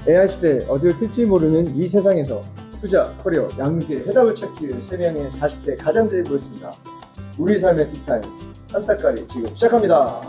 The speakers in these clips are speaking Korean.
AI 시대 어디를 튈지 모르는 이 세상에서 투자, 커리어, 양육의 해답을 찾기 위해 3명의 40대 가장들이 모였습니다. 우리 삶의 뒷타임 한따까리 지금 시작합니다.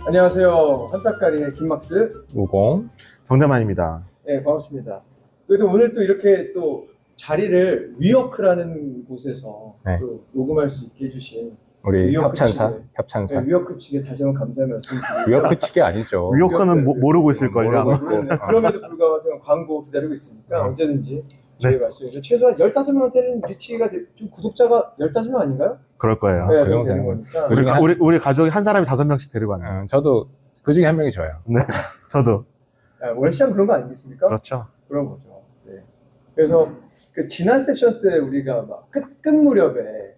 안녕하세요. 한따까리의 김막스 우공 정대만입니다. 네, 반갑습니다. 그래도 오늘 또 이렇게 또 자리를 위워크라는 곳에서 네. 또 녹음할 수 있게 해주신 우리 위워크 협찬사 측에, 협찬사 네, 위워크 측에 다시 한번 감사의 말씀 드리고 위워크 측이 아니죠. 위워커는 모르고 있을걸요. 모르고 아마. 있고. 모르겠네요. 그럼에도 불구하고 그냥 광고 기다리고 있으니까 네. 언제든지 저희 말씀해주세요. 최소한 15명한테는 리치가 좀 구독자가 15명 아닌가요? 그럴 거예요. 네, 그 정도 되는 되는 거니까. 그 중에 한- 우리 가족이 한 사람이 5명씩 데리고 왔네요. 저도 그 중에 한 명이 저예요. 네, 저도. 네, 원래 시장 그런 거 아니겠습니까? 그렇죠. 그런 거죠. 네. 그래서 그 지난 세션 때 우리가 막 끝 무렵에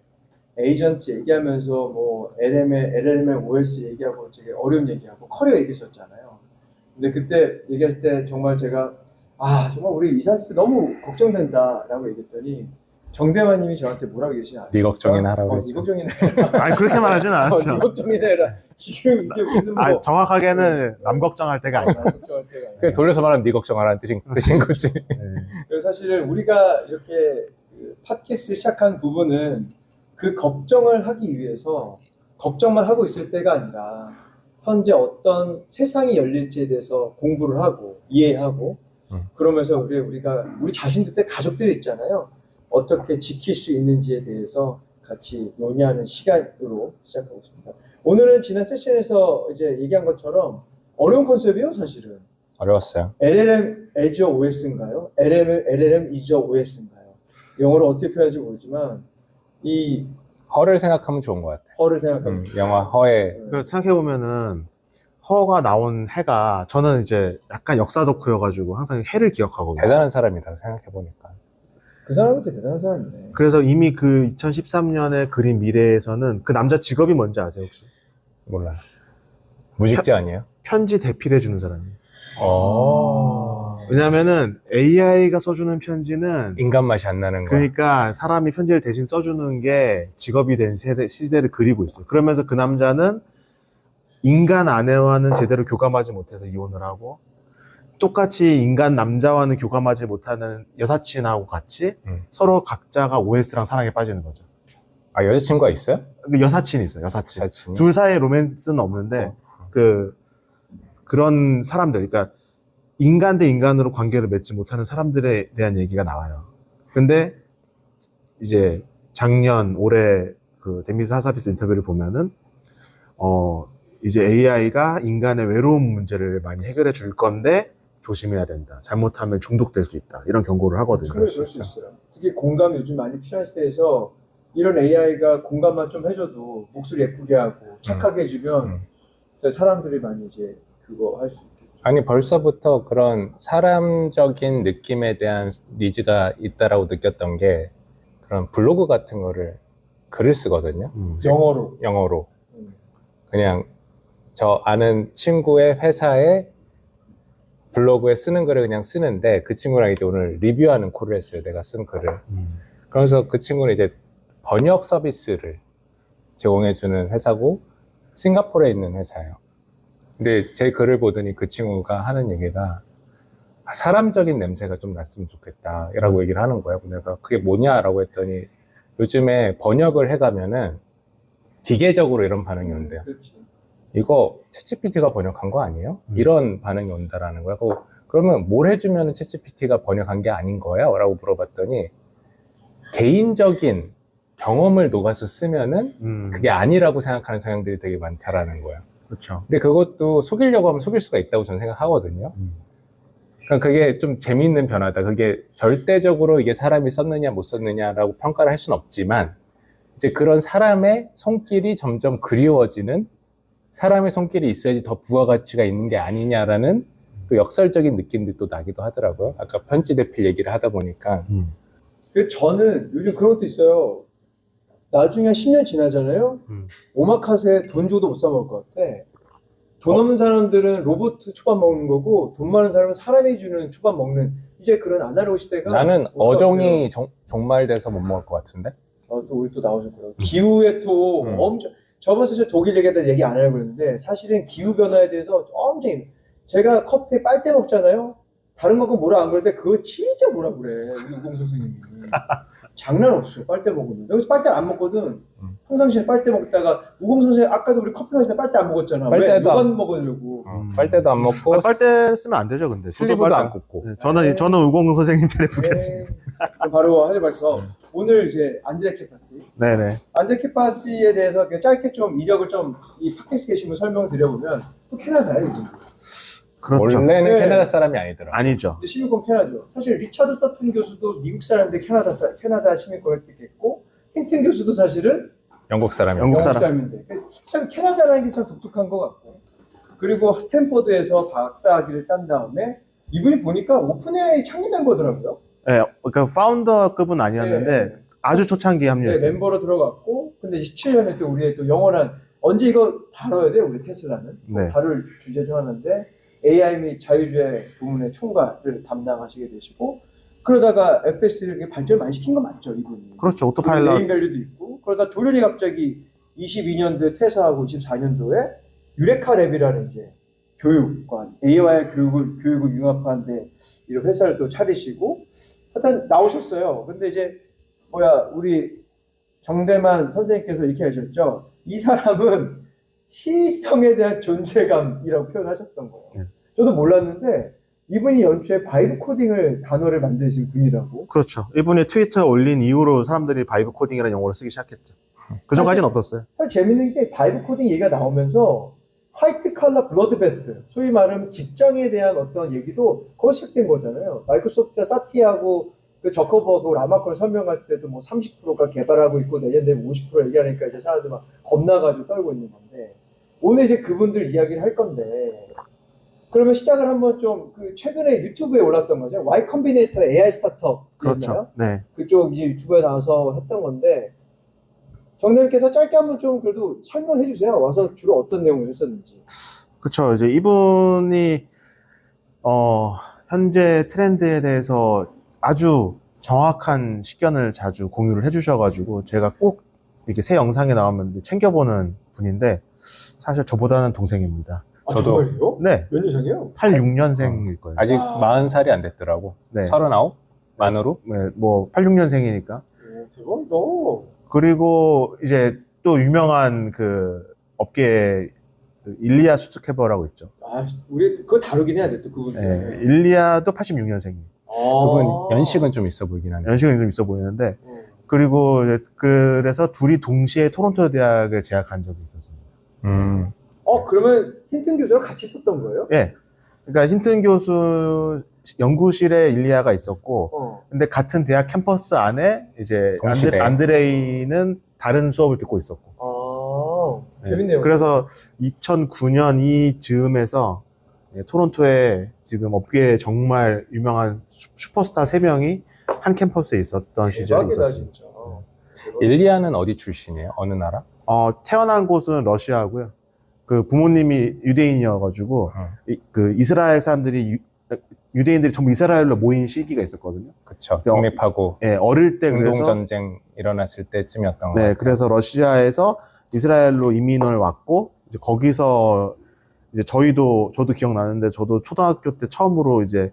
에이전트 얘기하면서 뭐 LLM, OS 얘기하고 되게 어려운 얘기하고 커리어 얘기했었잖아요. 근데 그때 얘기할 때 정말 제가 정말 우리 20, 30대 너무 걱정된다라고 얘기했더니 정대만님이 저한테 뭐라고 계시나? 네 걱정이나 하라고 네 했죠. 걱정이나 해라. 아니, 그렇게 말하진 네 않았죠. 걱정이나 해라. 지금 이게 무슨 뭐 아니, 정확하게는 남 걱정할 때가 아니라. 걱정할 때가 아니라. 그냥 돌려서 말하면 네 걱정하라는 뜻인 거지. 네. 그래서 사실은 우리가 이렇게 그 팟캐스트 시작한 부분은 그 걱정을 하기 위해서 걱정만 하고 있을 때가 아니라 현재 어떤 세상이 열릴지에 대해서 공부를 하고 이해하고 그러면서 우리 자신들 때 가족들이 있잖아요. 어떻게 지킬 수 있는지에 대해서 같이 논의하는 시간으로 시작하고 있습니다. 오늘은 지난 세션에서 이제 얘기한 것처럼 어려운 컨셉이에요, 사실은. 어려웠어요. LLM Azure OS인가요? LLM Azure OS인가요? 영어로 어떻게 표현할지 모르지만 이 허를 생각하면 좋은 것 같아. 허를 생각하면 영화 허의 생각해보면은, 허가 나온 해가, 저는 이제 약간 역사 덕후여가지고 항상 해를 기억하거든요. 대단한 사람이다 생각해보니까. 그 사람은 대단한 사람이네. 그래서 이미 그 2013년에 그린 미래에서는 그 남자 직업이 뭔지 아세요, 혹시? 몰라. 무직자 아니에요? 편지 대필해주는 사람이에요. 어. 왜냐면은 AI가 써주는 편지는 인간 맛이 안 나는 거야. 그러니까 사람이 편지를 대신 써주는 게 직업이 된 시대를 그리고 있어요. 그러면서 그 남자는 인간 아내와는 제대로 교감하지 못해서 이혼을 하고, 똑같이 인간 남자와는 교감하지 못하는 여사친하고 같이 서로 각자가 OS랑 사랑에 빠지는 거죠. 아, 여자친구가 있어요? 그 여사친이 있어요, 여사친. 여자친이? 둘 사이에 로맨스는 없는데, 그런 사람들, 그러니까 인간 대 인간으로 관계를 맺지 못하는 사람들에 대한 얘기가 나와요. 근데 이제 올해 그 데미스 하사피스 인터뷰를 보면은 이제 AI가 인간의 외로움 문제를 많이 해결해 줄 건데 조심해야 된다. 잘못하면 중독될 수 있다. 이런 경고를 하거든요. 충분히 그럴 수 있어요. 특히 공감이 요즘 많이 필요한 시대에서 이런 AI가 공감만 좀 해줘도 목소리 예쁘게 하고 착하게 해주면 사람들이 많이 이제 그거 할 수 있겠죠. 아니, 벌써부터 그런 사람적인 느낌에 대한 니즈가 있다라고 느꼈던 게 그런 블로그 같은 거를 글을 쓰거든요. 영어로. 그냥 저 아는 친구의 회사에 블로그에 쓰는 글을 그냥 쓰는데 그 친구랑 이제 오늘 리뷰하는 콜을 했어요. 내가 쓴 글을. 그래서 그 친구는 이제 번역 서비스를 제공해주는 회사고 싱가포르에 있는 회사예요. 근데 제 글을 보더니 그 친구가 하는 얘기가 사람적인 냄새가 좀 났으면 좋겠다 라고 얘기를 하는 거예요. 내가 그게 뭐냐라고 했더니 요즘에 번역을 해가면은 기계적으로 이런 반응이 온대요. 그렇지. 이거 챗GPT가 번역한 거 아니에요? 이런 반응이 온다라는 거야. 그러면 뭘 해주면 챗GPT가 번역한 게 아닌 거야? 라고 물어봤더니 개인적인 경험을 녹아서 쓰면은 그게 아니라고 생각하는 성향들이 되게 많다라는 거야. 그렇죠. 근데 그것도 속이려고 하면 속일 수가 있다고 저는 생각하거든요. 그러니까 그게 좀 재미있는 변화다. 그게 절대적으로 이게 사람이 썼느냐 못 썼느냐라고 평가를 할 수는 없지만 이제 그런 사람의 손길이 점점 그리워지는, 사람의 손길이 있어야지 더 부가가치가 있는 게 아니냐라는 또 역설적인 느낌들이 또 나기도 하더라고요. 아까 편지 대필 얘기를 하다 보니까. 그래서 저는 요즘 그런 것도 있어요. 나중에 10년 지나잖아요. 오마카세 돈 줘도 못 사 먹을 것 같아. 돈 없는 사람들은 로봇 초밥 먹는 거고 돈 많은 사람은 사람이 주는 초밥 먹는 이제 그런 아날로그 시대가 나는 온 것 어종이 종말돼서 못 먹을 것 같은데? 또 우리 또 나오셨고요. 기후에 또 엄청 저번 사실 독일 얘기에 대해 얘기 안 하려고 했는데 사실은 기후 변화에 대해서 엄청 제가 커피에 빨대 먹잖아요. 다른 거고 뭐라 안 그러는데 그거 진짜 뭐라 그래 우리 우공 선생님이 장난 없어요. 빨대 먹으면 여기서 빨대 안 먹거든. 평상시에 빨대 먹다가 우공 선생님 아까도 우리 커피 마실 때 빨대 안 먹었잖아. 왜? 빨대도 요간 먹으려고. 빨대도 안 먹고 빨대 쓰면 안 되죠, 근데. 슬리브도 안 꽂고. 네, 저는 우공 선생님 편에 붙겠습니다. 바로 하지 마셔서 오늘 이제 안드레 케파시 네네. 안드레 케파시에 대해서 그냥 짧게 좀 이력을 좀 이 팟캐스트 게시물 설명을 드려보면 또 캐나다예요. 이분. 그렇죠. 원래는 네. 캐나다 사람이 아니더라. 아니죠. 근데 시민권 캐나다죠. 사실 리처드 서튼 교수도 미국 사람인데 캐나다 시민권을 획득했고 힌튼 교수도 사실은 영국 사람이. 영국 영국 사람. 사람인데 참 캐나다라는 게 참 독특한 것 같고 그리고 스탠퍼드에서 박사학위를 딴 다음에 이분이 보니까 오픈 AI 창립 멤버더라고요. 네, 그러니까 파운더급은 아니었는데 네. 아주 초창기 네, 합류했어요. 멤버로 들어갔고 근데 17년에 또 우리의 또 영원한 언제 이거 다뤄야 돼 우리 테슬라는 네. 다룰 주제 중 하나인데 AI 및 자유주의 부문의 총괄을 담당하시게 되시고 그러다가 FS를 발전을 많이 시킨 건 맞죠 이분이. 그렇죠. 오토파일럿. 네임밸류도 있고 그러다 도련이 갑자기 22년도에 퇴사하고 24년도에 유레카 랩이라는 이제 교육과 AI 교육을 융합하는데 이런 회사를 또 차리시고 하여튼 나오셨어요. 근데 이제 우리 정대만 선생님께서 이렇게 하셨죠. 이 사람은 시성에 대한 존재감이라고 표현하셨던 거예요. 저도 몰랐는데 이분이 연초에 바이브 코딩을 단어를 만드신 분이라고. 그렇죠. 이분이 트위터에 올린 이후로 사람들이 바이브 코딩이라는 용어를 쓰기 시작했죠. 그 전까지는 없었어요. 사실 재밌는 게 바이브 코딩 얘기가 나오면서 화이트 칼라 블러드베스, 소위 말하면 직장에 대한 어떤 얘기도 거기 시작된 거잖아요. 마이크로소프트가 사티아하고 그 저커버그 라마콘 설명할 때도 뭐 30%가 개발하고 있고 내년 되면 50% 얘기하니까 이제 사람들 막 겁나가지고 떨고 있는 건데 오늘 이제 그분들 이야기를 할 건데 그러면 시작을 한번 좀 그 최근에 유튜브에 올랐던 거죠. Y 컴비네이터 AI 스타트업 그렇죠. 네. 그쪽 이제 유튜브에 나와서 했던 건데 정대님께서 짧게 한번 좀 그래도 설명해 주세요. 와서 주로 어떤 내용을 했었는지. 그렇죠. 이제 이분이 현재 트렌드에 대해서 아주 정확한 식견을 자주 공유를 해주셔가지고 제가 꼭 이렇게 새 영상에 나오면 챙겨보는 분인데 사실 저보다는 동생입니다. 저도. 정말요? 네. 몇 년생이에요? 86년생일 거예요. 아직 와. 40살이 안 됐더라고. 네. 39? 만으로? 네, 뭐 86년생이니까. 대박이다. 그리고 이제 또 유명한 그 업계에 그 일리아 수츠케버라고 있죠. 우리 그거 다루긴 해야 돼, 또 그분. 네, 일리아도 86년생이에요. 그분 연식은 좀 있어 보이긴 한데. 연식은 좀 있어 보이는데 그리고 이제 그래서 둘이 동시에 토론토 대학에 재학한 적이 있었습니다. 그러면 힌튼 교수랑 같이 썼던 거예요? 예. 그러니까 힌튼 교수 연구실에 일리아가 있었고, 근데 같은 대학 캠퍼스 안에 이제 동시대. 안드레이는 다른 수업을 듣고 있었고. 재밌네요. 그래서 2009년 이 즈음에서 토론토에 지금 업계에 정말 유명한 슈퍼스타 3명이 한 캠퍼스에 있었던 시절이 대박이다, 있었습니다. 진짜. 일리아는 어디 출신이에요? 어느 나라? 태어난 곳은 러시아고요. 그 부모님이 유대인이어가지고 그 이스라엘 사람들이 유대인들이 전부 이스라엘로 모인 시기가 있었거든요. 그쵸. 독립하고 예, 어릴 때 중동 그래서 전쟁 일어났을 때쯤이었던 거 네, 같아요. 그래서 러시아에서 이스라엘로 이민을 왔고 이제 거기서 이제 저도 기억나는데 저도 초등학교 때 처음으로 이제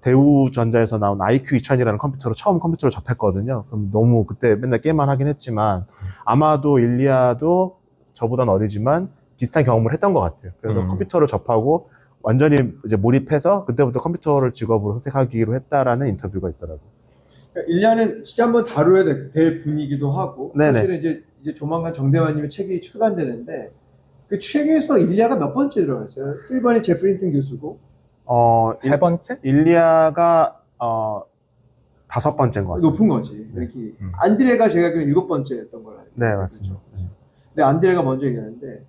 대우전자에서 나온 IQ 2000이라는 컴퓨터로 처음 컴퓨터를 접했거든요. 그럼 너무 그때 맨날 게임만 하긴 했지만 아마도 일리아도 저보단 어리지만 비슷한 경험을 했던 것 같아요. 그래서 컴퓨터를 접하고 완전히 이제 몰입해서 그때부터 컴퓨터를 직업으로 선택하기로 했다라는 인터뷰가 있더라고요. 그러니까 일년은 진짜 한번 다뤄야 될 분이기도 하고 네네. 사실은 이제 조만간 정대만님의 책이 출간되는데 그 책에서 일리아가 몇 번째 들어갔어요? 1번이 제프리 힌튼 교수고 세 번째? 일리아가 5번째인 것 같습니다. 높은 거지. 이렇게 안드레가 제가 알기로는 7번째였던 걸로 알고 네, 맞습니다. 근데 안드레가 먼저 얘기하는데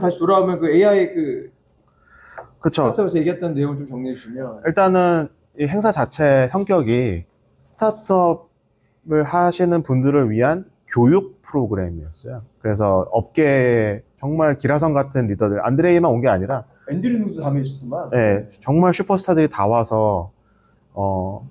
다시 돌아오면 그 AI 그 그렇죠. 스타트업에서 얘기했던 내용을 좀 정리해 주시면 일단은 이 행사 자체 성격이 스타트업을 하시는 분들을 위한 교육 프로그램이었어요. 그래서 업계에 정말 기라성 같은 리더들, 안드레이만 온 게 아니라 앤드류 누드 담에 있었구만. 네, 정말 슈퍼스타들이 다 와서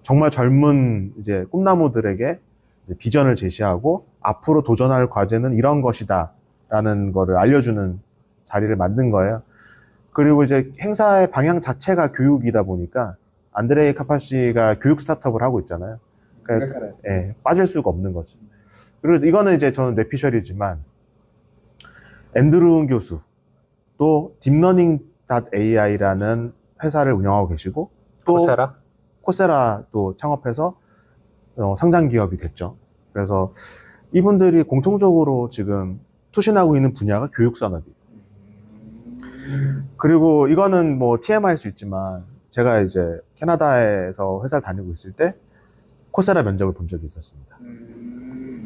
정말 젊은 이제 꿈나무들에게 이제 비전을 제시하고 앞으로 도전할 과제는 이런 것이다라는 거를 알려주는 자리를 만든 거예요. 그리고 이제 행사의 방향 자체가 교육이다 보니까 안드레이 카파시가 교육 스타트업을 하고 있잖아요. 그러니까 예, 빠질 수가 없는 거죠. 그리고 이거는 이제 저는 뇌피셜이지만 앤드루 교수 또 딥러닝.ai라는 회사를 운영하고 계시고 또 코세라 또 창업해서 상장 기업이 됐죠. 그래서 이분들이 공통적으로 지금 투신하고 있는 분야가 교육 산업이에요. 그리고 이거는 뭐 TMI일 수 있지만 제가 이제 캐나다에서 회사를 다니고 있을 때 코세라 면접을 본 적이 있었습니다.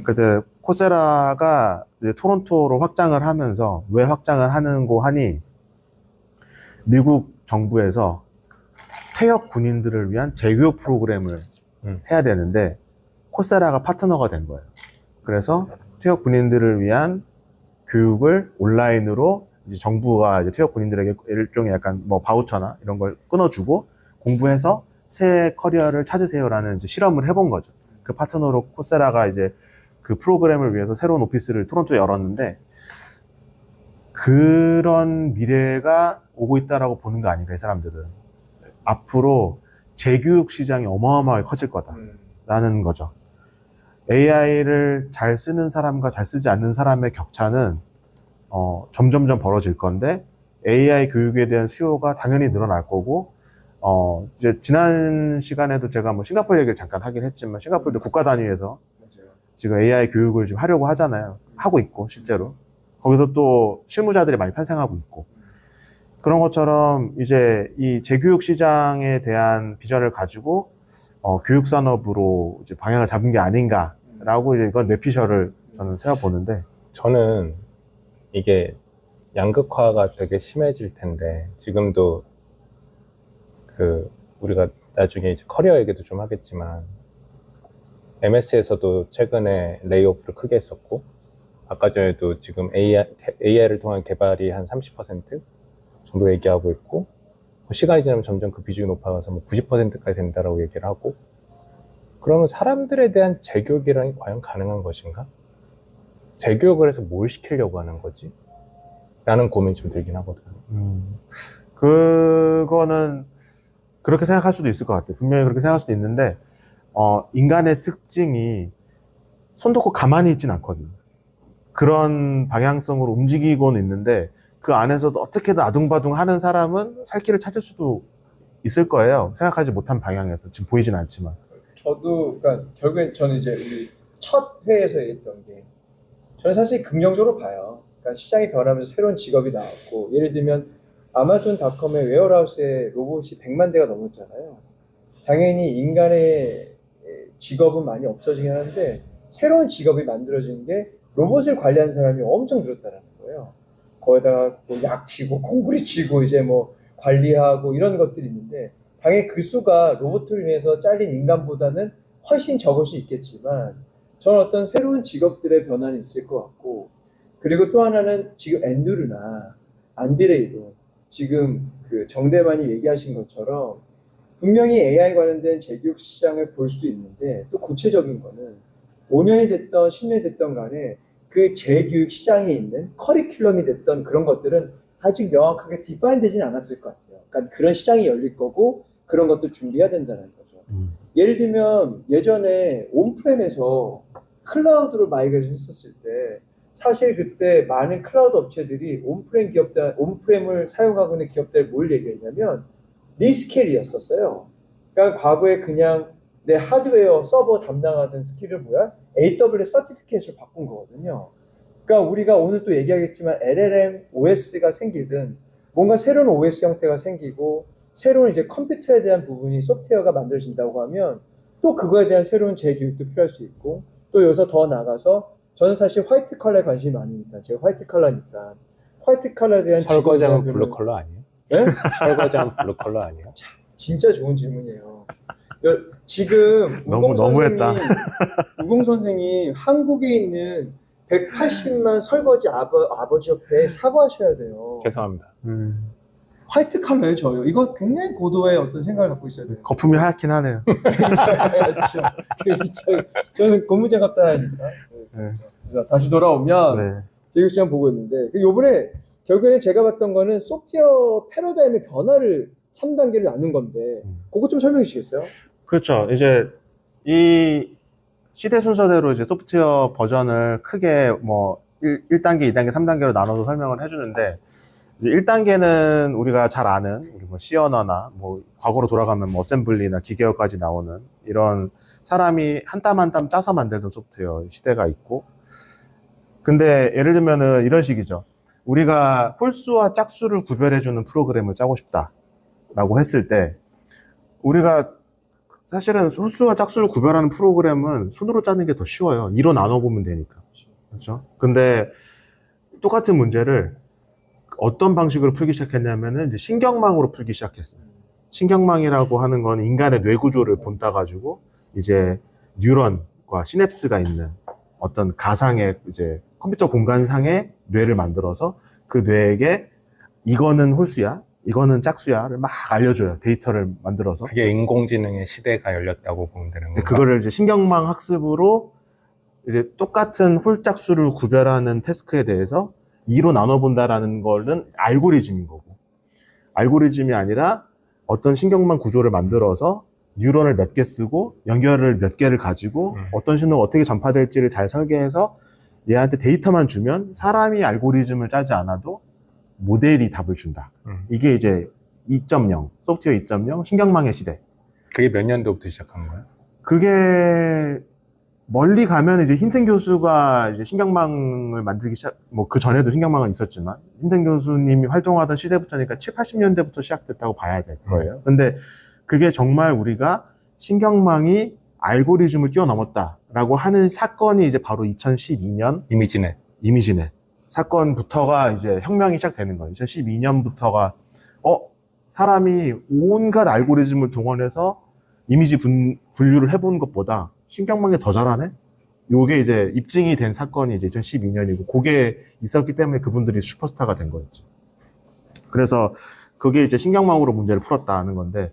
그때 코세라가 이제 토론토로 확장을 하면서 왜 확장을 하는고 하니 미국 정부에서 퇴역 군인들을 위한 재교육 프로그램을 해야 되는데 코세라가 파트너가 된 거예요. 그래서 퇴역 군인들을 위한 교육을 온라인으로 이제 정부가 이제 퇴역 군인들에게 일종의 약간 뭐 바우처나 이런 걸 끊어주고 공부해서 새 커리어를 찾으세요라는 이제 실험을 해본 거죠. 그 파트너로 코세라가 이제 그 프로그램을 위해서 새로운 오피스를 토론토에 열었는데 그런 미래가 오고 있다라고 보는 거 아닌가, 이 사람들은. 앞으로 재교육 시장이 어마어마하게 커질 거다라는 거죠. AI를 잘 쓰는 사람과 잘 쓰지 않는 사람의 격차는 점점점 벌어질 건데 AI 교육에 대한 수요가 당연히 늘어날 거고 이제 지난 시간에도 제가 뭐 싱가포르 얘기를 잠깐 하긴 했지만 싱가포르도 국가 단위에서 지금 AI 교육을 지금 하려고 하잖아요. 하고 있고 실제로 거기서 또 실무자들이 많이 탄생하고 있고 그런 것처럼 이제 이 재교육 시장에 대한 비전을 가지고 교육 산업으로 이제 방향을 잡은 게 아닌가라고 이제 이건 뇌피셜을 저는 세워보는데 저는 이게 양극화가 되게 심해질 텐데 지금도 그 우리가 나중에 이제 커리어 얘기도 좀 하겠지만 MS에서도 최근에 레이오프를 크게 했었고 아까 전에도 지금 AI를 통한 개발이 한 30% 정도 얘기하고 있고 시간이 지나면 점점 그 비중이 높아가서 뭐 90%까지 된다라고 얘기를 하고 그러면 사람들에 대한 재교육이라는 게 과연 가능한 것인가? 재교육을 해서 뭘 시키려고 하는 거지? 라는 고민이 좀 들긴 하거든요. 그거는 그렇게 생각할 수도 있을 것 같아요. 분명히 그렇게 생각할 수도 있는데 인간의 특징이 손 놓고 가만히 있진 않거든요. 그런 방향성으로 움직이고는 있는데 그 안에서도 어떻게든 아둥바둥 하는 사람은 살 길을 찾을 수도 있을 거예요. 생각하지 못한 방향에서. 지금 보이진 않지만. 저도, 그러니까 결국엔 저는 이제 우리 첫 회에서 얘기했던 게 저는 사실 긍정적으로 봐요. 그러니까 시장이 변하면서 새로운 직업이 나왔고 예를 들면 아마존닷컴의 웨어하우스에 로봇이 100만 대가 넘었잖아요. 당연히 인간의 직업은 많이 없어지긴 하는데 새로운 직업이 만들어지는 게 로봇을 관리하는 사람이 엄청 늘었다는 거예요. 거기다가 뭐 약치고 콩구리 치고 이제 뭐 관리하고 이런 것들이 있는데 당연히 그 수가 로봇을 위해서 잘린 인간보다는 훨씬 적을 수 있겠지만 저는 어떤 새로운 직업들의 변화는 있을 것 같고 그리고 또 하나는 지금 앤드류나 안드레이도 지금 그 정대만이 얘기하신 것처럼 분명히 AI 관련된 재교육 시장을 볼 수도 있는데 또 구체적인 거는 5년이 됐던 10년이 됐던 간에 그 재교육 시장에 있는 커리큘럼이 됐던 그런 것들은 아직 명확하게 디파인 되진 않았을 것 같아요. 그러니까 그런 시장이 열릴 거고 그런 것도 준비해야 된다는 거죠. 예를 들면 예전에 온프렘에서 클라우드로 마이그레이션 했었을 때 사실 그때 많은 클라우드 업체들이 온프렘을 사용하고 있는 기업들 뭘 얘기했냐면 리스케일이었었어요. 그러니까 과거에 그냥 내 하드웨어 서버 담당하던 스킬을 AWS 서티피케이션을 바꾼 거거든요. 그러니까 우리가 오늘 또 얘기하겠지만 LLM OS가 생기든 뭔가 새로운 OS 형태가 생기고 새로운 이제 컴퓨터에 대한 부분이 소프트웨어가 만들어진다고 하면 또 그거에 대한 새로운 재교육도 필요할 수 있고 또 여기서 더 나가서 저는 사실 화이트 컬러에 관심이 많으니까 제가 화이트 컬러니까 화이트 컬러에 대한 설거지하면 블루 컬러 아니에요? 네? 설거지하면 블루 컬러 아니에요? 진짜 좋은 질문이에요. 지금 너무했다. 우공 선생님 한국에 있는 180만 설거지 아버지 옆에 사과하셔야 돼요. 죄송합니다. 화이트 카메라예요, 저요. 이거 굉장히 고도의 어떤 생각을 갖고 있어야 돼요. 거품이 하얗긴 하네요. 그렇죠. 저는 고무장갑 따야니까. 네. 그래서 다시 돌아오면 네. 제육 시간 보고 있는데 요번에 결국에는 제가 봤던 거는 소프트웨어 패러다임의 변화를 3단계를 나눈 건데 그거 좀 설명해 주시겠어요? 그렇죠. 이제 이 시대 순서대로 이제 소프트웨어 버전을 크게 뭐 1단계, 2단계, 3단계로 나눠서 설명을 해주는데, 이제 1단계는 우리가 잘 아는 뭐 C 언어나 뭐 과거로 돌아가면 뭐 어셈블리나 기계어까지 나오는 이런 사람이 한 땀 한 땀 짜서 만들던 소프트웨어 시대가 있고, 근데 예를 들면은 이런 식이죠. 우리가 홀수와 짝수를 구별해주는 프로그램을 짜고 싶다라고 했을 때, 우리가 사실은 홀수와 짝수를 구별하는 프로그램은 손으로 짜는 게 더 쉬워요. 2로 나눠보면 되니까. 그렇죠? 근데 똑같은 문제를 어떤 방식으로 풀기 시작했냐면은 이제 신경망으로 풀기 시작했어요. 신경망이라고 하는 건 인간의 뇌 구조를 본따 가지고 이제 뉴런과 시냅스가 있는 어떤 가상의 이제 컴퓨터 공간상의 뇌를 만들어서 그 뇌에게 이거는 홀수야, 이거는 짝수야를 막 알려줘요. 데이터를 만들어서. 그게 인공지능의 시대가 열렸다고 보면 되는 건가요? 그거를 이제 신경망 학습으로 이제 똑같은 홀짝수를 구별하는 태스크에 대해서 2로 나눠본다라는 거는 알고리즘인 거고, 알고리즘이 아니라 어떤 신경망 구조를 만들어서 뉴런을 몇 개 쓰고 연결을 몇 개를 가지고 어떤 신호가 어떻게 전파될지를 잘 설계해서 얘한테 데이터만 주면 사람이 알고리즘을 짜지 않아도 모델이 답을 준다. 이게 이제 2.0, 소프트웨어 2.0 신경망의 시대. 그게 몇 년도부터 시작한 거예요? 그게 멀리 가면 이제 힌튼 교수가 이제 신경망을 만들기 시작, 뭐 그 전에도 신경망은 있었지만, 힌튼 교수님이 활동하던 시대부터니까 7, 80년대부터 시작됐다고 봐야 될 거예요. 근데 그게 정말 우리가 신경망이 알고리즘을 뛰어넘었다라고 하는 사건이 이제 바로 2012년 이미지넷. 사건부터가 이제 혁명이 시작되는 거예요. 2012년부터가, 사람이 온갖 알고리즘을 동원해서 이미지 분류를 해보는 것보다 신경망이 더 잘하네? 요게 이제 입증이 된 사건이 이제 2012년이고, 그게 있었기 때문에 그분들이 슈퍼스타가 된 거였죠. 그래서 그게 이제 신경망으로 문제를 풀었다는 건데,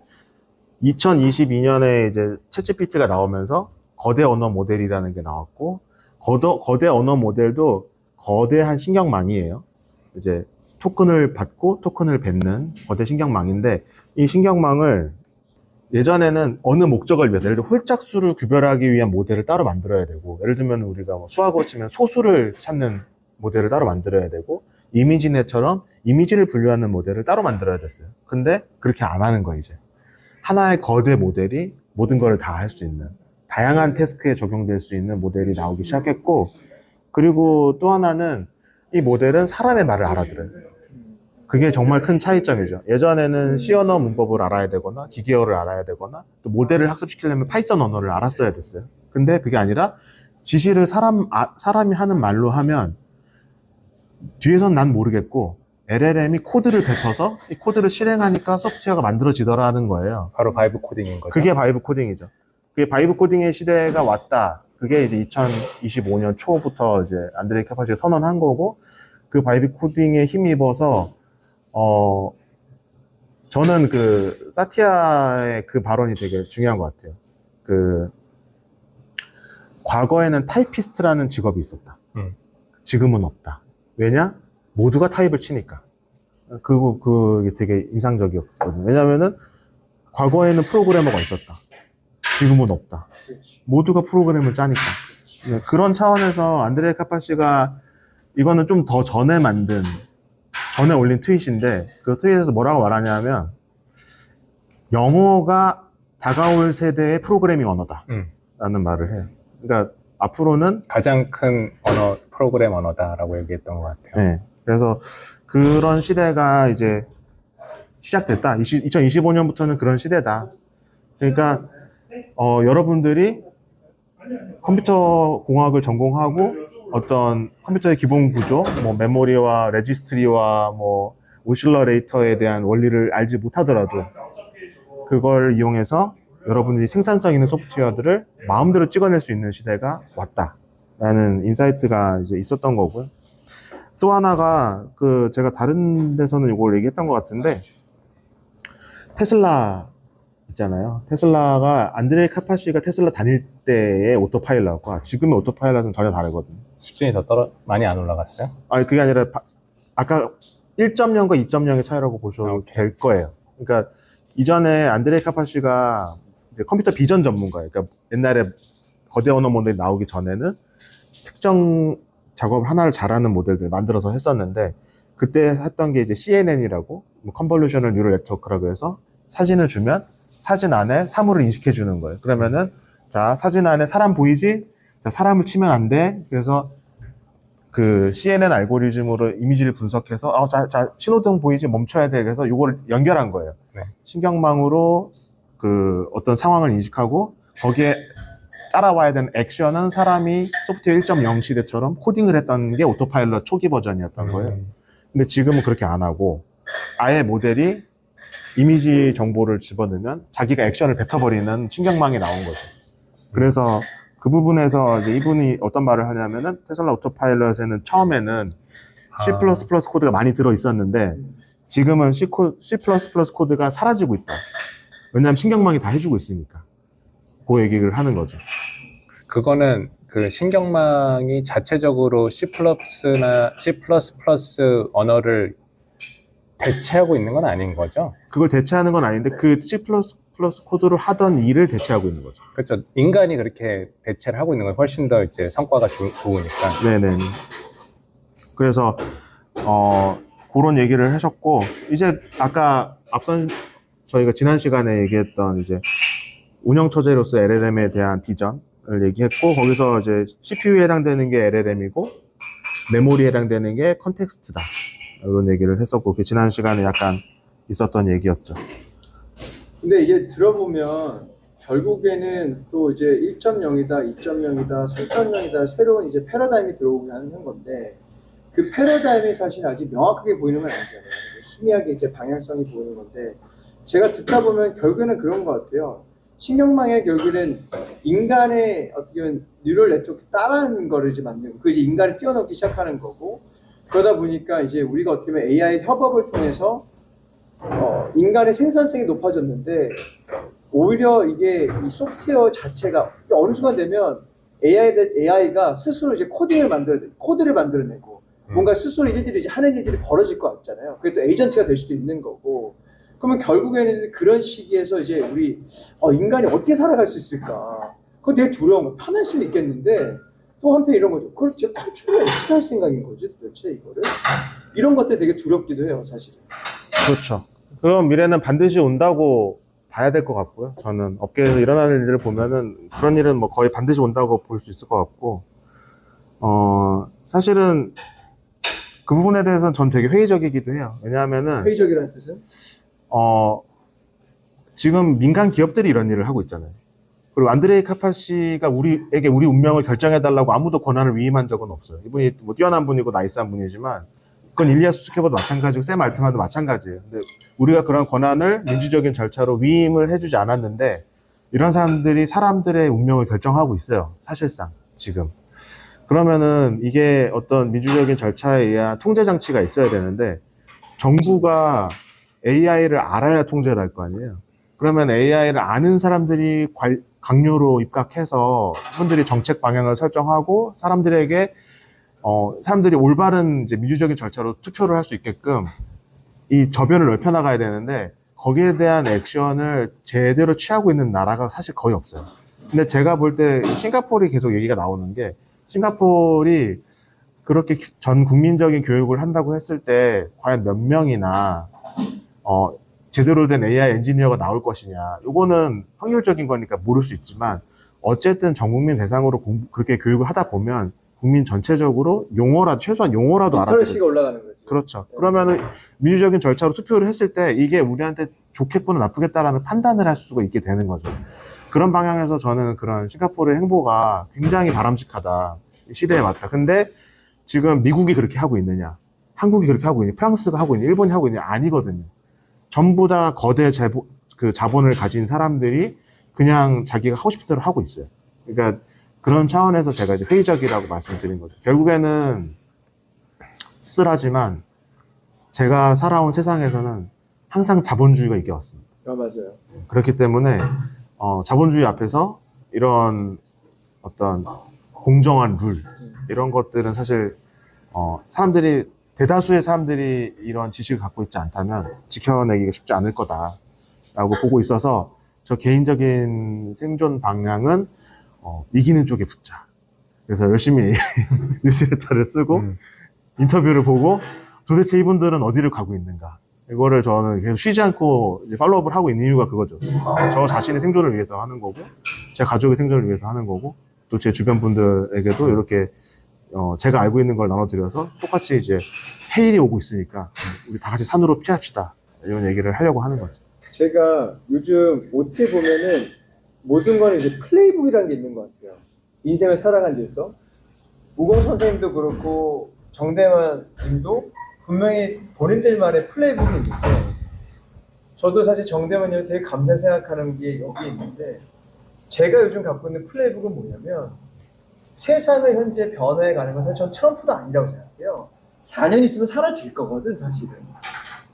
2022년에 이제 챗GPT가 나오면서 거대 언어 모델이라는 게 나왔고, 거대 언어 모델도 거대한 신경망이에요. 이제 토큰을 받고 토큰을 뱉는 거대 신경망인데, 이 신경망을 예전에는 어느 목적을 위해서, 예를 들어 홀짝수를 구별하기 위한 모델을 따로 만들어야 되고, 예를 들면 우리가 뭐 수학으로 치면 소수를 찾는 모델을 따로 만들어야 되고, 이미지넷처럼 이미지를 분류하는 모델을 따로 만들어야 됐어요. 근데 그렇게 안 하는 거예요. 이제 하나의 거대 모델이 모든 걸 다 할 수 있는, 다양한 태스크에 적용될 수 있는 모델이 나오기 시작했고, 그리고 또 하나는 이 모델은 사람의 말을 알아들어요. 그게 정말 큰 차이점이죠. 예전에는 C 언어 문법을 알아야 되거나 기계어를 알아야 되거나 또 모델을 학습시키려면 파이썬 언어를 알았어야 됐어요. 근데 그게 아니라 지시를 사람이 하는 말로 하면 뒤에선 난 모르겠고 LLM이 코드를 뱉어서 이 코드를 실행하니까 소프트웨어가 만들어지더라는 거예요. 바로 바이브 코딩인 거죠? 그게 바이브 코딩이죠. 그게 바이브 코딩의 시대가 왔다. 그게 이제 2025년 초부터 이제 안드레이 카파시가 선언한 거고, 그 바이브 코딩에 힘입어서 저는 그 사티아의 그 발언이 되게 중요한 것 같아요. 과거에는 타이피스트라는 직업이 있었다. 지금은 없다. 왜냐? 모두가 타입을 치니까. 그게 되게 인상적이었거든요. 왜냐면은 과거에는 프로그래머가 있었다. 지금은 없다. 모두가 프로그램을 짜니까. 그런 차원에서 안드레 카파시가, 이거는 좀 더 전에 올린 트윗인데, 그 트윗에서 뭐라고 말하냐면, 영어가 다가올 세대의 프로그래밍 언어다 라는 말을 해요. 그러니까 앞으로는 가장 큰 프로그램 언어다라고 얘기했던 것 같아요. 네. 그래서 그런 시대가 이제 시작됐다. 2025년부터는 그런 시대다. 그러니까 여러분들이 컴퓨터 공학을 전공하고 어떤 컴퓨터의 기본 구조, 뭐 메모리와 레지스트리와 뭐 오실러레이터에 대한 원리를 알지 못하더라도 그걸 이용해서 여러분들이 생산성 있는 소프트웨어들을 마음대로 찍어낼 수 있는 시대가 왔다라는 인사이트가 이제 있었던 거고요. 또 하나가 제가 다른 데서는 이걸 얘기했던 것 같은데, 테슬라 있잖아요. 테슬라가 안드레이 카파시가 테슬라 다닐 때의 오토파일럿과 지금의 오토파일럿은 전혀 다르거든요. 수준이 더 많이 안 올라갔어요? 아니 그게 아니라 아까 1.0과 2.0의 차이라고 보셔도 오케이. 될 거예요. 그러니까 이전에 안드레이 카파시가 이제 컴퓨터 비전 전문가예요. 그러니까 옛날에 거대 언어 모델이 나오기 전에는 특정 작업 하나를 잘하는 모델들 만들어서 했었는데 그때 했던 게 이제 CNN이라고 컨볼루셔널 뉴럴 네트워크라고 해서 사진을 주면 사진 안에 사물을 인식해 주는 거예요. 그러면은 자 사진 안에 사람 보이지? 자, 사람을 치면 안 돼. 그래서 그 CNN 알고리즘으로 이미지를 분석해서 자 신호등 보이지? 멈춰야 돼. 그래서 이걸 연결한 거예요. 네. 신경망으로 그 어떤 상황을 인식하고 거기에 따라와야 되는 액션은 사람이 소프트웨어 1.0 시대처럼 코딩을 했던 게 오토파일럿 초기 버전이었던 거예요. 근데 지금은 그렇게 안 하고 아예 모델이 이미지 정보를 집어넣으면 자기가 액션을 뱉어버리는 신경망이 나온 거죠. 그래서 그 부분에서 이제 이분이 어떤 말을 하냐면은 테슬라 오토파일럿에는 처음에는 C++ 코드가 많이 들어 있었는데 지금은 C++ 코드가 사라지고 있다. 왜냐하면 신경망이 다 해주고 있으니까. 그 얘기를 하는 거죠. 그거는 그 신경망이 자체적으로 C++나 C++ 언어를 대체하고 있는 건 아닌 거죠? 그걸 대체하는 건 아닌데 그 C++ 코드를 하던 일을 대체하고 있는 거죠. 그렇죠. 인간이 그렇게 대체를 하고 있는 건 훨씬 더 이제 성과가 좋으니까. 네네. 그래서 그런 얘기를 하셨고 이제 아까 앞선 저희가 지난 시간에 얘기했던 이제 운영 처제로서 LLM에 대한 비전을 얘기했고 거기서 이제 CPU에 해당되는 게 LLM이고 메모리에 해당되는 게 컨텍스트다 이런 얘기를 했었고 그게 지난 시간에 약간 있었던 얘기였죠. 근데 이게 들어보면 결국에는 또 이제 1.0이다, 2.0이다, 3.0이다 새로운 이제 패러다임이 들어오게 하는 건데 그 패러다임이 사실 아직 명확하게 보이는 건 아니잖아요. 희미하게 이제 방향성이 보이는 건데 제가 듣다 보면 결국에는 그런 것 같아요. 신경망의 결국에는 인간의 어떻게 보면 뉴럴 네트워크 따라하는 거를 이제 만드는 그 이제 인간을 뛰어넘기 시작하는 거고 그러다 보니까 이제 우리가 어떻게 보면 AI 협업을 통해서 인간의 생산성이 높아졌는데 오히려 이게 이 소프트웨어 자체가 어느 순간 되면 AI가 스스로 이제 코드를 만들어내고 뭔가 스스로 일들이 이제 하는 일들이 벌어질 것 같잖아요. 그게 또 에이전트가 될 수도 있는 거고. 그러면 결국에는 그런 시기에서 이제 우리 인간이 어떻게 살아갈 수 있을까? 그거 되게 두려운 거. 편할 수는 있겠는데 또 한편 이런 거죠. 그걸 진짜 탈출을 어떻게 할 생각인 거지 도대체 이거를? 이런 것들 되게 두렵기도 해요, 사실은. 그렇죠. 그런 미래는 반드시 온다고 봐야 될 것 같고요. 저는 업계에서 일어나는 일을 보면은 그런 일은 뭐 거의 반드시 온다고 볼 수 있을 것 같고, 사실은 그 부분에 대해서는 전 되게 회의적이기도 해요. 왜냐하면은, 회의적이라는 뜻은? 지금 민간 기업들이 이런 일을 하고 있잖아요. 그리고 안드레이 카파시가 우리에게 우리 운명을 결정해달라고 아무도 권한을 위임한 적은 없어요. 이분이 뭐 뛰어난 분이고 나이스한 분이지만, 그건 일리아 수츠케버도 마찬가지고 샘 알트만도 마찬가지예요. 근데 우리가 그런 권한을 민주적인 절차로 위임을 해주지 않았는데 이런 사람들이 사람들의 운명을 결정하고 있어요. 사실상 지금. 그러면은 이게 어떤 민주적인 절차에 의한 통제 장치가 있어야 되는데 정부가 AI를 알아야 통제를 할 거 아니에요. 그러면 AI를 아는 사람들이 강요로 입각해서 그분들이 정책 방향을 설정하고 사람들이 올바른 이제 민주적인 절차로 투표를 할 수 있게끔 이 저변을 넓혀나가야 되는데 거기에 대한 액션을 제대로 취하고 있는 나라가 사실 거의 없어요. 근데 제가 볼 때 싱가포르이 계속 얘기가 나오는 게 싱가포르이 그렇게 전 국민적인 교육을 한다고 했을 때 과연 몇 명이나 제대로 된 AI 엔지니어가 나올 것이냐 이거는 확률적인 거니까 모를 수 있지만 어쨌든 전 국민 대상으로 그렇게 교육을 하다 보면 국민 전체적으로 최소한 용어라도 알아듣는 리터러시가 올라가는 거지. 그렇죠. 그러면은 민주적인 절차로 투표를 했을 때 이게 우리한테 좋겠구나 나쁘겠다라는 판단을 할 수가 있게 되는 거죠. 그런 방향에서 저는 그런 싱가포르의 행보가 굉장히 바람직하다. 시대에 맞다. 근데 지금 미국이 그렇게 하고 있느냐? 한국이 그렇게 하고 있느냐? 프랑스가 하고 있느냐? 일본이 하고 있느냐? 아니거든요. 전부 다 거대 자본을 가진 사람들이 그냥 자기가 하고 싶은 대로 하고 있어요. 그러니까 그런 차원에서 제가 이제 회의적이라고 말씀드린 거죠. 결국에는 씁쓸하지만 제가 살아온 세상에서는 항상 자본주의가 이겨왔습니다. 맞아요. 그렇기 때문에 자본주의 앞에서 이런 어떤 공정한 룰 이런 것들은 사실 사람들이 대다수의 사람들이 이런 지식을 갖고 있지 않다면 지켜내기가 쉽지 않을 거다라고 보고 있어서 저 개인적인 생존 방향은 이기는 쪽에 붙자. 그래서 열심히 뉴스레터를 쓰고 인터뷰를 보고 도대체 이분들은 어디를 가고 있는가. 이거를 저는 계속 쉬지 않고 이제 팔로우업을 하고 있는 이유가 그거죠. 저 자신의 생존을 위해서 하는 거고, 제 가족의 생존을 위해서 하는 거고, 또 제 주변 분들에게도 이렇게 제가 알고 있는 걸 나눠드려서 똑같이 이제 해일이 오고 있으니까 우리 다 같이 산으로 피합시다. 이런 얘기를 하려고 하는 거죠. 제가 요즘 어떻게 보면은 모든 거는 이제 플레이북이라는 게 있는 것 같아요. 인생을 살아가는 데서 우공 선생님도 그렇고 정대만 님도 분명히 본인들만의 플레이북이 있는데 저도 사실 정대만 님을 되게 감사히 생각하는 게 여기 있는데 제가 요즘 갖고 있는 플레이북은 뭐냐면 세상을 현재 변화해 가는 건 사실 전 트럼프도 아니라고 생각해요. 4년 있으면 사라질 거거든 사실은.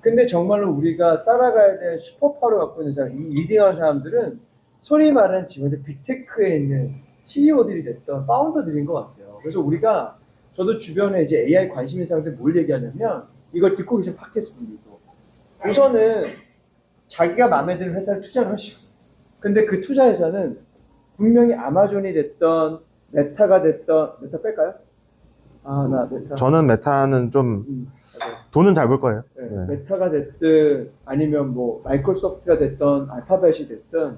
근데 정말로 우리가 따라가야 될 슈퍼파워를 갖고 있는 사람, 이 리딩하는 사람들은 소위 말하는 지금 빅테크에 있는 CEO들이 됐던 파운더들인 것 같아요. 그래서 우리가 저도 주변에 이제 AI 관심 있는 사람들 뭘 얘기하냐면 이걸 듣고 계신 팟캐스트 분들도 우선은 자기가 마음에 드는 회사를 투자를 하시고 근데 그 투자회사는 분명히 아마존이 됐던 메타가 됐던 메타 뺄까요? 나 메타. 저는 메타는 좀 돈은 잘 벌 거예요. 네, 네. 메타가 됐든 아니면 뭐 마이크로소프트가 됐던 알파벳이 됐든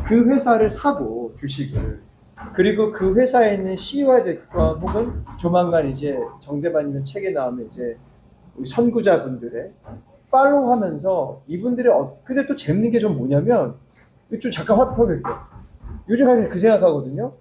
그 회사를 사고 주식을 그리고 그 회사에 있는 CEO가 됐건 혹은 조만간 이제 정대반이면 책에 나오면 이제 우리 선구자분들의 팔로우하면서 이분들의 근데 또 재밌는 게 좀 뭐냐면 좀 잠깐 화법할게요. 요즘 하면 그 생각하거든요.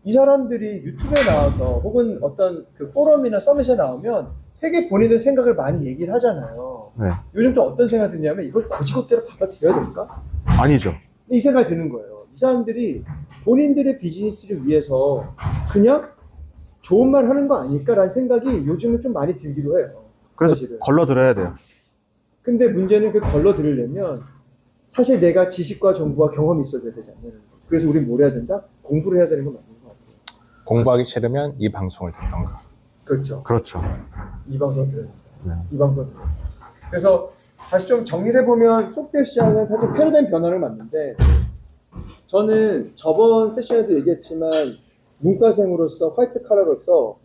이 사람들이 유튜브에 나와서 혹은 어떤 그 포럼이나 서밋에 나오면 되게 본인들 생각을 많이 얘기를 하잖아요. 네. 요즘 또 어떤 생각이 드냐면 이걸 고지고대로 받아들여야 될까? 아니죠. 이 생각이 드는 거예요. 이 사람들이 본인들의 비즈니스를 위해서 그냥 좋은 말 하는 거 아닐까라는 생각이 요즘은 좀 많이 들기도 해요. 그래서 사실은. 걸러들어야 돼요. 근데 문제는 그 걸러 들으려면 사실 내가 지식과 정보와 경험이 있어야 되지 않냐는 거죠. 그래서 우리 뭘 해야 된다? 공부를 해야 되는 건 맞는 것 같아요. 공부하기 싫으면 이 방송을 듣던가. 그렇죠. 그렇죠. 이 방송 들어야 된다. 네. 이 방송 들어야 된다. 그래서 다시 좀 정리를 해보면 소프트웨어 시장은 사실 패러다임 변화를 맞는데 저는 저번 세션에도 얘기했지만 문과생으로서 화이트 칼라로서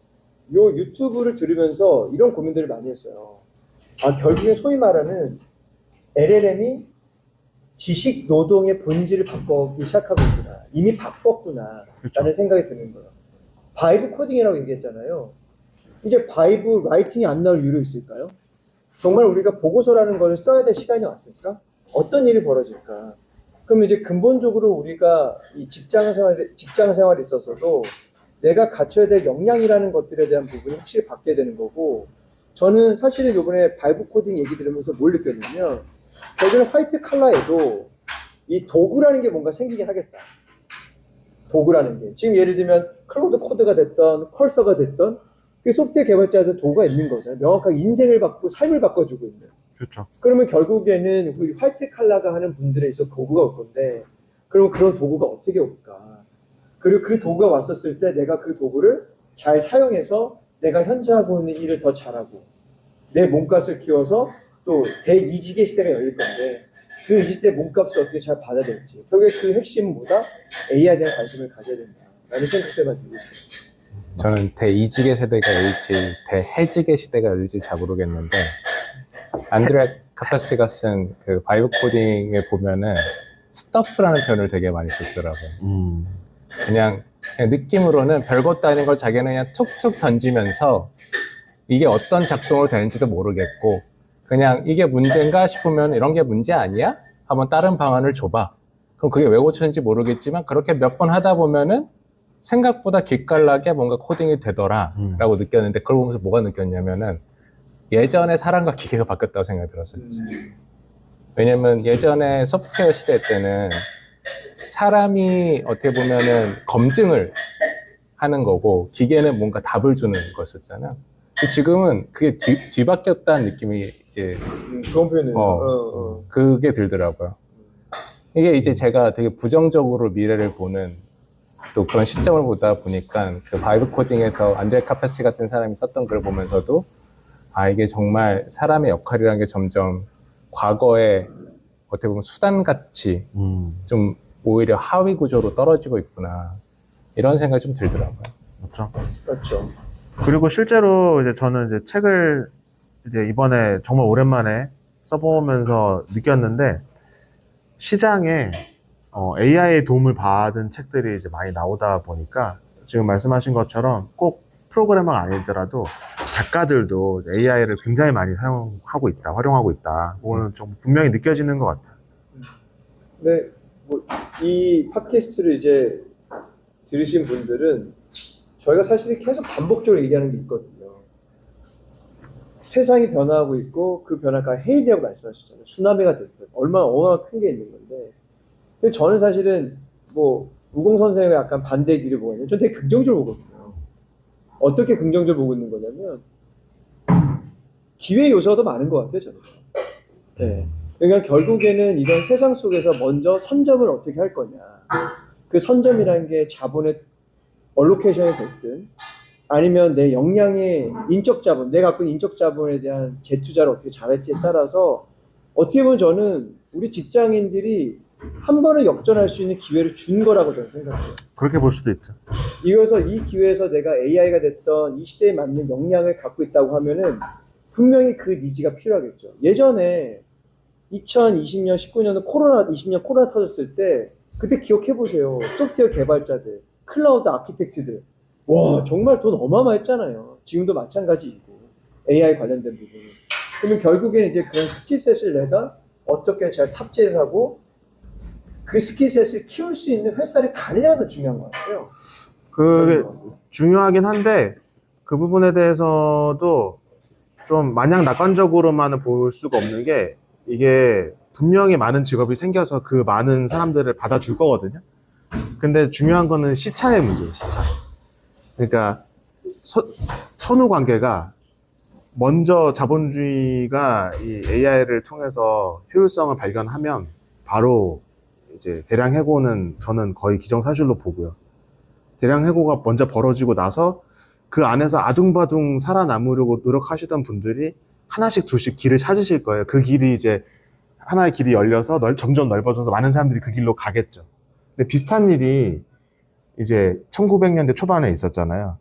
요 유튜브를 들으면서 이런 고민들을 많이 했어요. 결국에 소위 말하는 LLM이 지식 노동의 본질을 바꾸기 시작하고 있구나. 이미 바꿨구나. 그렇죠. 라는 생각이 드는 거예요. 바이브 코딩이라고 얘기했잖아요. 이제 바이브 라이팅이 안 나올 이유가 있을까요? 정말 우리가 보고서라는 걸 써야 될 시간이 왔을까? 어떤 일이 벌어질까? 그럼 이제 근본적으로 우리가 이 직장 생활에 있어서도 내가 갖춰야 될 역량이라는 것들에 대한 부분이 확실히 바뀌어야 되는 거고, 저는 사실은 이번에 바이브 코딩 얘기 들으면서 뭘 느꼈냐면, 저희는 화이트 칼라에도 이 도구라는 게 뭔가 생기긴 하겠다. 도구라는 게. 지금 예를 들면 클로드 코드가 됐던, 컬서가 됐던, 그 소프트웨어 개발자들 도구가 있는 거잖아요. 명확하게 인생을 바꾸고 삶을 바꿔주고 있는. 그렇죠. 그러면 결국에는 우리 화이트 칼라가 하는 분들에 있어 도구가 올 건데, 그럼 그런 도구가 어떻게 올까? 그리고 그 도구가 왔었을 때 내가 그 도구를 잘 사용해서 내가 현재 하고 있는 일을 더 잘하고 내 몸값을 키워서 또 대이직의 시대가 열릴 건데 그 이직 때 몸값을 어떻게 잘 받아야 될지 결국에 그 핵심은 뭐다? AI에 대한 관심을 가져야 된다라는 생각들만 들고 있습니다. 저는 대이직의 세대가 열릴지 대해직의 시대가 열릴지 잘 모르겠는데 안드레아 카파시가 쓴 그 바이오 코딩에 보면은 스터프라는 표현을 되게 많이 쓰더라고요. 그냥 느낌으로는 별것도 아닌 걸 자기는 그냥 툭툭 던지면서 이게 어떤 작동으로 되는지도 모르겠고 그냥 이게 문제인가 싶으면 이런 게 문제 아니야? 한번 다른 방안을 줘봐. 그럼 그게 왜 고쳤는지 모르겠지만 그렇게 몇 번 하다 보면은 생각보다 기깔나게 뭔가 코딩이 되더라 라고 느꼈는데 그걸 보면서 뭐가 느꼈냐면은 예전에 사람과 기계가 바뀌었다고 생각이 들었었지. 왜냐면 예전에 소프트웨어 시대 때는 사람이 어떻게 보면은 검증을 하는 거고 기계는 뭔가 답을 주는 것이었잖아. 지금은 그게 뒤바뀌었다는 느낌이 이제 좋은 표현이에요. 그게 들더라고요. 이게 이제 제가 되게 부정적으로 미래를 보는 또 그런 시점을 보다 보니까 그 바이브 코딩에서 안드레 카파시 같은 사람이 썼던 글을 보면서도 아, 이게 정말 사람의 역할이라는 게 점점 과거에 어떻게 보면 수단같이 좀 오히려 하위 구조로 떨어지고 있구나. 이런 생각이 좀 들더라고요. 그렇죠. 그렇죠. 그리고 실제로 이제 저는 이제 책을 이제 이번에 정말 오랜만에 써보면서 느꼈는데 시장에 AI의 도움을 받은 책들이 이제 많이 나오다 보니까 지금 말씀하신 것처럼 꼭 프로그래머가 아니더라도 작가들도 AI를 굉장히 많이 사용하고 있다, 활용하고 있다. 그거는 좀 분명히 느껴지는 것 같아요. 네, 뭐 이 팟캐스트를 이제 들으신 분들은 저희가 사실 계속 반복적으로 얘기하는 게 있거든요. 세상이 변화하고 있고 그 변화가 해일이라고 말씀하셨잖아요. 쓰나미가 됐든 얼마나 큰 게 있는 건데. 근데 저는 사실은 뭐 우공 선생님의 약간 반대 길을 보고 있는데 저는 되게 긍정적으로 보거든요. 어떻게 긍정적으로 보고 있는 거냐면 기회 요소가 더 많은 것 같아요, 저는. 네. 그러니까 결국에는 이런 세상 속에서 먼저 선점을 어떻게 할 거냐. 그 선점이라는 게 자본의 얼로케이션이 됐든 아니면 내 역량의 인적 자본, 내가 갖고 있는 인적 자본에 대한 재투자를 어떻게 잘할지에 따라서 어떻게 보면 저는 우리 직장인들이 한 번에 역전할 수 있는 기회를 준 거라고 저는 생각해요. 그렇게 볼 수도 있죠. 이어서 이 기회에서 내가 AI가 됐던 이 시대에 맞는 역량을 갖고 있다고 하면은 분명히 그 니즈가 필요하겠죠. 예전에 2020년, 19년도 코로나, 20년 코로나 터졌을 때 그때 기억해 보세요. 소프트웨어 개발자들, 클라우드 아키텍트들, 와 정말 돈 어마어마했잖아요. 지금도 마찬가지이고 AI 관련된 부분은. 그러면 결국에 이제 그런 스킬셋을 내가 어떻게 잘 탑재를 하고 그 스킬셋을 키울 수 있는 회사를 가느냐가 더 중요한 것 같아요. 그게 중요하긴 한데 그 부분에 대해서도 좀 마냥 낙관적으로만은 볼 수가 없는 게 이게 분명히 많은 직업이 생겨서 그 많은 사람들을 받아줄 거거든요. 근데 중요한 거는 시차의 문제예요, 시차. 그러니까 선후 관계가 먼저 자본주의가 이 AI를 통해서 효율성을 발견하면 바로 이제 대량 해고는 저는 거의 기정사실로 보고요. 대량 해고가 먼저 벌어지고 나서 그 안에서 아둥바둥 살아남으려고 노력하시던 분들이 하나씩 둘씩 길을 찾으실 거예요. 그 길이 이제 하나의 길이 열려서 점점 넓어져서 많은 사람들이 그 길로 가겠죠. 근데 비슷한 일이 이제 1900년대 초반에 있었잖아요.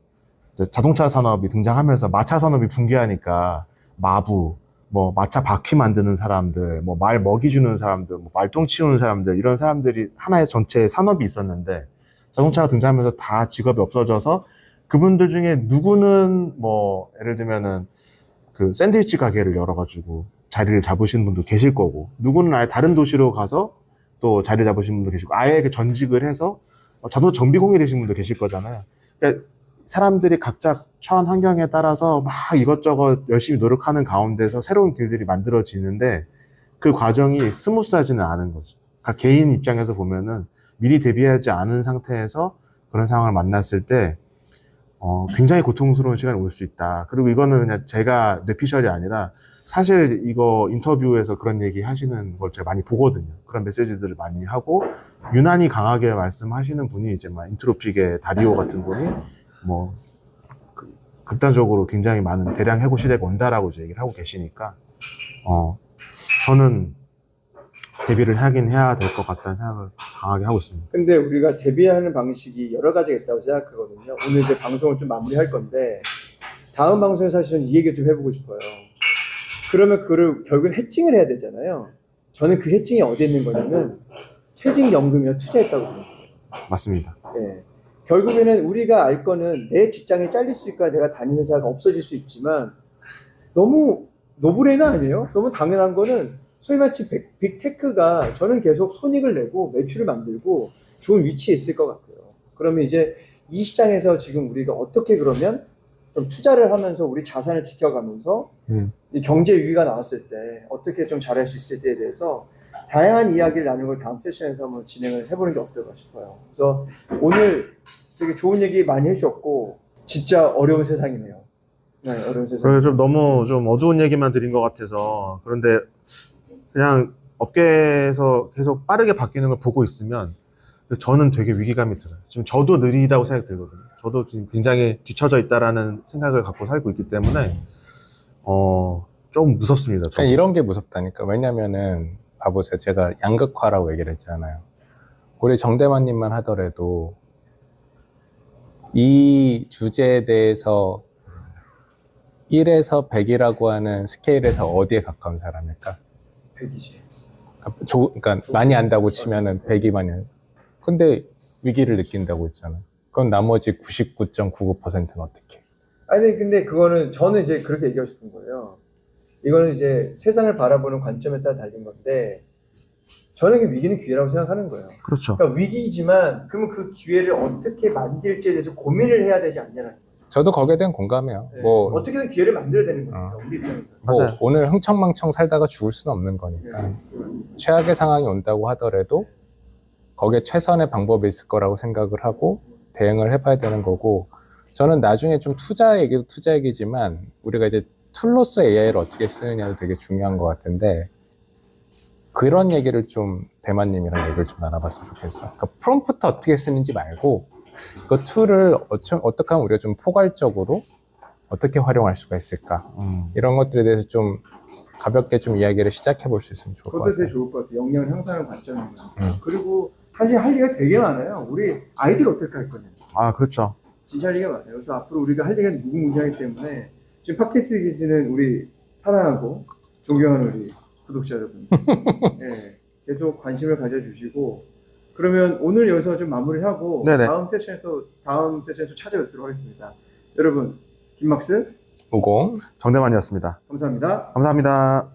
자동차 산업이 등장하면서 마차 산업이 붕괴하니까 마부, 뭐 마차 바퀴 만드는 사람들, 뭐 말 먹이 주는 사람들, 뭐 말똥 치우는 사람들 이런 사람들이 하나의 전체 산업이 있었는데 자동차가 등장하면서 다 직업이 없어져서 그분들 중에 누구는 뭐 예를 들면은 그 샌드위치 가게를 열어가지고 자리를 잡으신 분도 계실 거고 누구는 아예 다른 도시로 가서 또 자리를 잡으신 분도 계시고 아예 그 전직을 해서 자동차 정비공이 되신 분도 계실 거잖아요. 그러니까 사람들이 각자 처한 환경에 따라서 막 이것저것 열심히 노력하는 가운데서 새로운 길들이 만들어지는데 그 과정이 스무스하지는 않은 거죠. 그러니까 개인 입장에서 보면은 미리 대비하지 않은 상태에서 그런 상황을 만났을 때 굉장히 고통스러운 시간이 올 수 있다. 그리고 이거는 그냥 제가 뇌피셜이 아니라 사실 이거 인터뷰에서 그런 얘기 하시는 걸 제가 많이 보거든요. 그런 메시지들을 많이 하고 유난히 강하게 말씀하시는 분이 이제 막 인트로픽의 다리오 같은 분이 뭐 극단적으로 굉장히 많은 대량 해고 시대가 온다라고 이제 얘기를 하고 계시니까 저는 대비를 하긴 해야 될 것 같다는 생각을 강하게 하고 있습니다. 근데 우리가 대비하는 방식이 여러 가지가 있다고 생각하거든요. 오늘 이제 방송을 좀 마무리할 건데 다음 방송에 사실은 이 얘기를 좀 해보고 싶어요. 그러면 그거를 결국은 해칭을 해야 되잖아요. 저는 그 해칭이 어디에 있는 거냐면 퇴직연금이나 투자했다고 봅니다. 맞습니다. 네. 결국에는 우리가 알 거는 내 직장이 잘릴 수 있거나 내가 다니는 회사가 없어질 수 있지만 너무 노브레이너 아니에요? 너무 당연한 거는 소위 말치 빅테크가 저는 계속 손익을 내고 매출을 만들고 좋은 위치에 있을 것 같아요. 그러면 이제 이 시장에서 지금 우리가 어떻게 그러면 좀 투자를 하면서 우리 자산을 지켜가면서 이 경제 위기가 나왔을 때 어떻게 좀 잘할 수 있을지에 대해서 다양한 이야기를 나누는 걸 다음 세션에서 한번 진행을 해보는 게 어떨까 싶어요. 그래서 오늘 되게 좋은 얘기 많이 해주셨고 진짜 어려운 세상이네요. 네, 어려운 세상. 그래서 좀 너무 좀 어두운 얘기만 드린 것 같아서 그런데 그냥 업계에서 계속 빠르게 바뀌는 걸 보고 있으면 저는 되게 위기감이 들어요. 지금 저도 느리다고 생각이 들거든요. 저도 지금 굉장히 뒤처져 있다라는 생각을 갖고 살고 있기 때문에 좀 무섭습니다. 저도. 그러니까 이런 게 무섭다니까. 왜냐면은 봐보세요. 제가 양극화라고 얘기를 했잖아요. 우리 정대만님만 하더라도 이 주제에 대해서 1에서 100이라고 하는 스케일에서 어디에 가까운 사람일까? 100이지. 그러니까 많이 안다고 치면은 100이 많이 안. 근데 위기를 느낀다고 했잖아. 그럼 나머지 99.99%는 어떻게? 아니 근데 그거는 저는 이제 그렇게 얘기하고 싶은 거예요. 이거는 이제 세상을 바라보는 관점에 따라 달린 건데 저는 그 위기는 기회라고 생각하는 거예요. 그렇죠. 그러니까 위기지만 그러면 그 기회를 어떻게 만들지에 대해서 고민을 해야 되지 않냐는 거예요. 저도 거기에 대한 공감해요. 네. 뭐, 어떻게든 기회를 만들어야 되는 거니까 우리 입장에서. 뭐 맞아요. 오늘 흥청망청 살다가 죽을 수는 없는 거니까. 최악의 상황이 온다고 하더라도 거기에 최선의 방법이 있을 거라고 생각을 하고 대응을 해봐야 되는 거고, 저는 나중에 좀 투자 얘기도 투자 얘기지만 우리가 이제 툴로서 AI를 어떻게 쓰느냐도 되게 중요한 것 같은데, 그런 얘기를 좀 대만님이랑 얘기를 좀 나눠봤으면 좋겠어. 그러니까 프롬프트 어떻게 쓰는지 말고 그 툴을 어떻게 하면 우리가 좀 포괄적으로 어떻게 활용할 수가 있을까, 이런 것들에 대해서 좀 가볍게 좀 이야기를 시작해 볼 수 있으면 좋을 것 그것도 되게 같아요. 좋을 것 같아요. 역량 향상하는 관점이면. 그리고 사실 할 얘기가 되게 많아요. 우리 아이들 어떻게 할 거냐. 아, 그렇죠. 진짜 할 얘기가 많아요. 그래서 앞으로 우리가 할 얘기가 무궁무진하기 때문에 지금 팟캐스트 계시는 우리 사랑하고 존경하는 우리 구독자 여러분, 네, 계속 관심을 가져주시고, 그러면 오늘 여기서 좀 마무리하고 네네. 다음 세션에 또 찾아뵙도록 하겠습니다. 여러분, 김막스 우공 정대만이었습니다. 감사합니다. 감사합니다.